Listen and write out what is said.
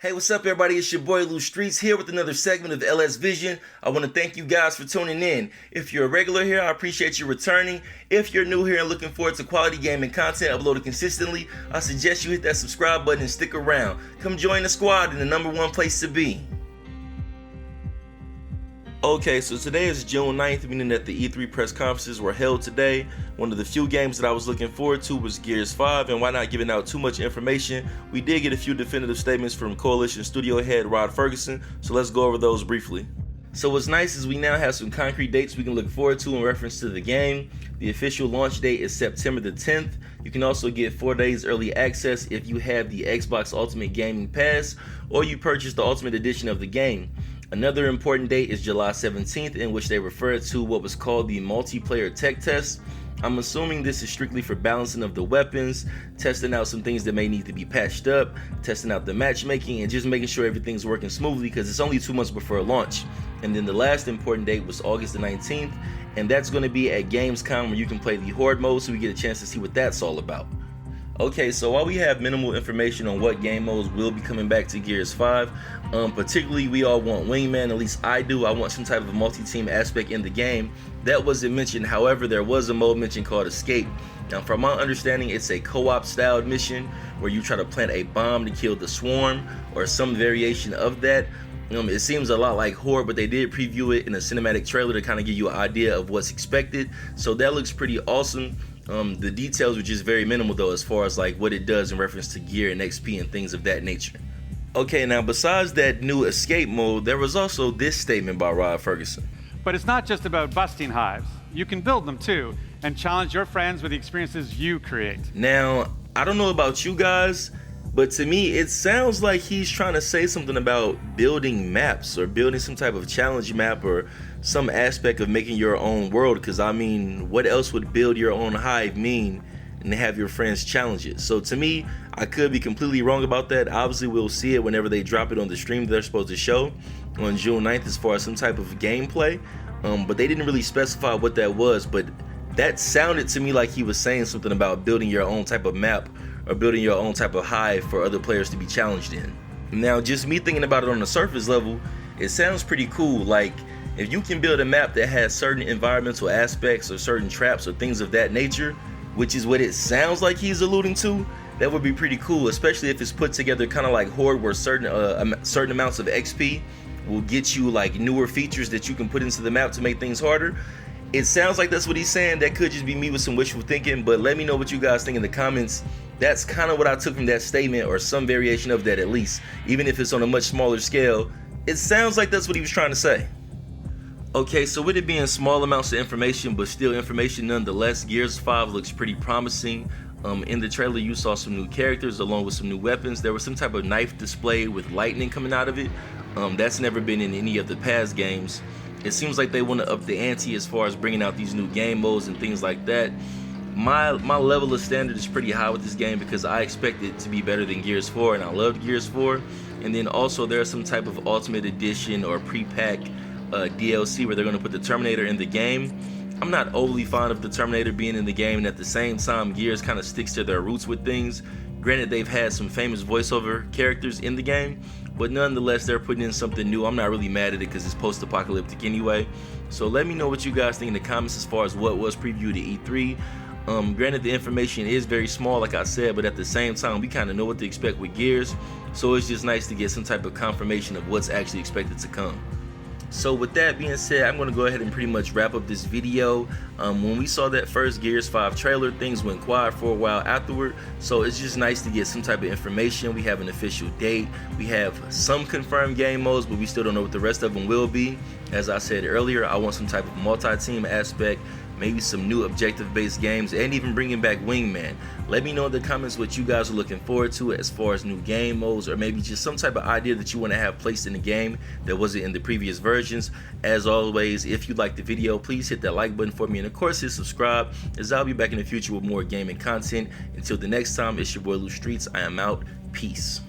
Hey, what's up, everybody? It's your boy Lou Streets here with another segment of LS Vision. I want to thank you guys for tuning in. If you're a regular here, I appreciate you returning. If you're new here and looking forward to quality gaming content uploaded consistently, I suggest you hit that subscribe button and stick around. Come join the squad in the #1 place to be. Okay, so today is June 9th, meaning that the E3 press conferences were held today. One of the few games that I was looking forward to was Gears 5, and while not giving out too much information, we did get a few definitive statements from Coalition studio head Rod Ferguson, so let's go over those briefly. So what's nice is we now have some concrete dates we can look forward to in reference to the game. The official launch date is September the 10th. You can also get 4 days early access if you have the Xbox Ultimate Gaming Pass or you purchase the Ultimate Edition of the game. Another important date is July 17th, in which they refer to what was called the multiplayer tech test. I'm assuming this is strictly for balancing of the weapons, testing out some things that may need to be patched up, testing out the matchmaking, and just making sure everything's working smoothly because it's only 2 months before launch. And then the last important date was August the 19th, and that's going to be at Gamescom where you can play the Horde mode, so we get a chance to see what that's all about. Okay, so while we have minimal information on what game modes will be coming back to Gears 5, particularly we all want Wingman, at least I do. I want some type of multi-team aspect in the game. That wasn't mentioned, however, there was a mode mentioned called Escape. Now, from my understanding, it's a co-op styled mission where you try to plant a bomb to kill the swarm or some variation of that. It seems a lot like Horde, but they did preview it in a cinematic trailer to kind of give you an idea of what's expected. So that looks pretty awesome. The details were just very minimal though, as far as like what it does in reference to gear and XP and things of that nature. Okay, now besides that new escape mode, there was also this statement by Rod Ferguson. But it's not just about busting hives. You can build them too and challenge your friends with the experiences you create. Now, I don't know about you guys, but to me, it sounds like he's trying to say something about building maps or building some type of challenge map or some aspect of making your own world. Because I mean, what else would build your own hive mean and have your friends challenge it? So to me, I could be completely wrong about that. Obviously, we'll see it whenever they drop it on the stream they're supposed to show on June 9th as far as some type of gameplay. But they didn't really specify what that was. But that sounded to me like he was saying something about building your own type of map or building your own type of hive for other players to be challenged in. Now, just me thinking about it on the surface level, it sounds pretty cool. Like, if you can build a map that has certain environmental aspects or certain traps or things of that nature, which is what it sounds like he's alluding to, that would be pretty cool, especially if it's put together kind of like Horde, where certain amounts of XP will get you like newer features that you can put into the map to make things harder. It sounds like that's what he's saying. That could just be me with some wishful thinking, but let me know what you guys think in the comments. That's kind of what I took from that statement, or some variation of that at least. Even if it's on a much smaller scale, it sounds like that's what he was trying to say. Okay, so with it being small amounts of information, but still information nonetheless, Gears 5 looks pretty promising. In the trailer, you saw some new characters along with some new weapons. There was some type of knife display with lightning coming out of it. That's never been in any of the past games. It seems like they want to up the ante as far as bringing out these new game modes and things like that. My level of standard is pretty high with this game because I expect it to be better than Gears 4, and I loved Gears 4. And then also there's some type of Ultimate Edition or pre-pack DLC where they're going to put the Terminator in the game. I'm not overly fond of the Terminator being in the game, and at the same time, Gears kind of sticks to their roots with things. Granted, they've had some famous voiceover characters in the game, but nonetheless, they're putting in something new. I'm not really mad at it because it's post-apocalyptic anyway. So let me know what you guys think in the comments as far as what was previewed at E3. Granted, the information is very small, like I said, but at the same time, we kind of know what to expect with Gears. So it's just nice to get some type of confirmation of what's actually expected to come. So with that being said, I'm going to go ahead and pretty much wrap up this video. When we saw that first Gears 5 trailer, things went quiet for a while afterward. So it's just nice to get some type of information. We have an official date. We have some confirmed game modes, but we still don't know what the rest of them will be. As I said earlier, I want some type of multi-team aspect, maybe some new objective-based games, and even bringing back Wingman. Let me know in the comments what you guys are looking forward to as far as new game modes, or maybe just some type of idea that you want to have placed in the game that wasn't in the previous versions. As always, if you liked the video, please hit that like button for me, and of course hit subscribe, as I'll be back in the future with more gaming content. Until the next time, it's your boy Lou Streets. I am out. Peace.